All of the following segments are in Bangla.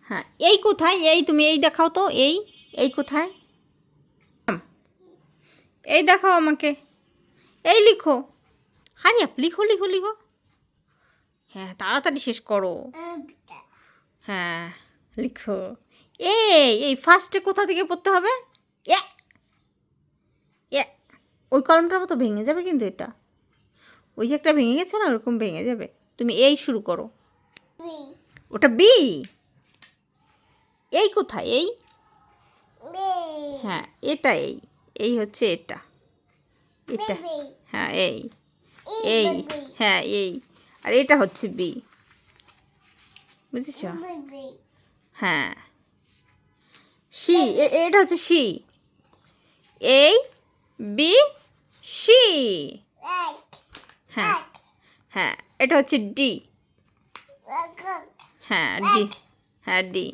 হ্যাঁ, এই কোথায়? এই তুমি এই দেখাও তো, এই কোথায়? এই দেখাও আমাকে, এই লিখো। হারি আপ, লিখো লিখো লিখো। হ্যাঁ, তাড়াতাড়ি শেষ করো। হ্যাঁ, লিখো। এই ফার্স্টে কোথা থেকে পড়তে হবে? এ এ ওই কলমটার মতো ভেঙে যাবে কিন্তু এটা। ওই যে একটা ভেঙে গেছে না, ওরকম ভেঙে যাবে। তুমি এই শুরু করো। ওটা বি। এই কোথায়? এই, হ্যাঁ, এটা এই হচ্ছে এটা, এটা, হ্যাঁ এই, হ্যাঁ এই, আর এটা হচ্ছে বি, বুঝেছ? হ্যাঁ, সি, এটা হচ্ছে সি। এই বি সি। হ্যাঁ হ্যাঁ, এটা হচ্ছে ডি। হ্যাঁ ডি, হ্যাঁ ডি।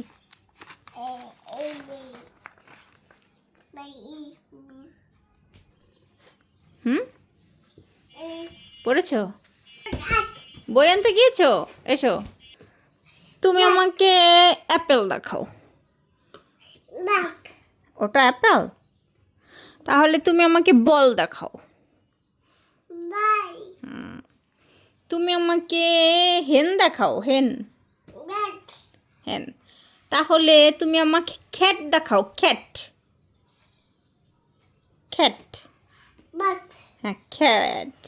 পড়েছ? বই আনতে গিয়েছো? এসো, তুমি আমাকে অ্যাপেল দেখাও। ওটা অ্যাপেল? তাহলে তুমি আমাকে বল দেখাও। তুমি আমাকে হেন দেখাও, হেন। হেন। তাহলে তুমি আমাকে খ্যাট দেখাও, খ্যাট। খ্যাট, হ্যাঁ খ্যাট।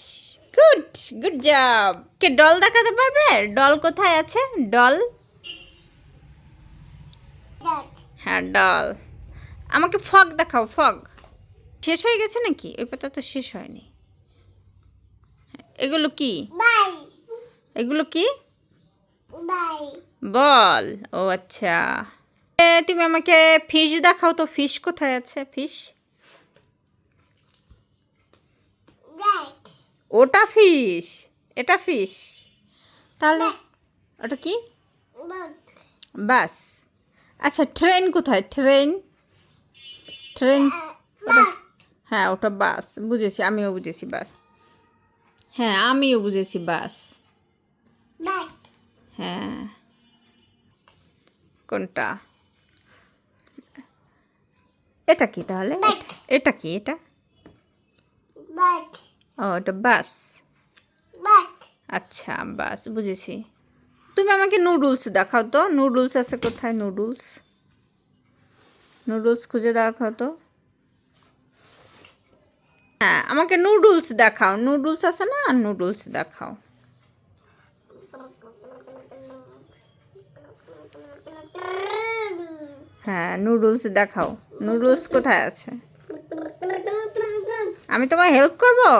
Good, good job. কে ডল দেখাতে পারবে? ডল কোথায় আছে? ডল, হ্যাঁ ডল। আমাকে ফগ দেখাও, ফগ। শেষ হয়ে গেছে নাকি? ওই পাতা তো শেষ হয়নি। এগুলো কি? এগুলো কি? বল। ও আচ্ছা। তুমি আমাকে ফিশ দেখাও তো, ফিশ কোথায় আছে? ফিশ, ওটা ফিশ, এটা ফিশ। তাহলে ওটা কি? বাস। আচ্ছা, ট্রেন কোথায়? ট্রেন, ট্রেন, হ্যাঁ ওটা বাস। বুঝেছি, আমিও বুঝেছি বাস। হ্যাঁ আমিও বুঝেছি বাস। হ্যাঁ, কোনটা? এটা কি তাহলে? এটা কি? এটা, ও এটা বাস। আচ্ছা বাস, বুঝেছি। তুমি আমাকে নুডলস দেখাও তো, নুডলস আছে কোথায়? নুডলস, নুডলস খুঁজে দেখাও তো। হ্যাঁ, আমাকে নুডলস দেখাও। নুডলস আছে না, নুডলস দেখাও। হ্যাঁ, নুডলস দেখাও। নুডলস কোথায় আছে? আমি তোমায় হেল্প করবো?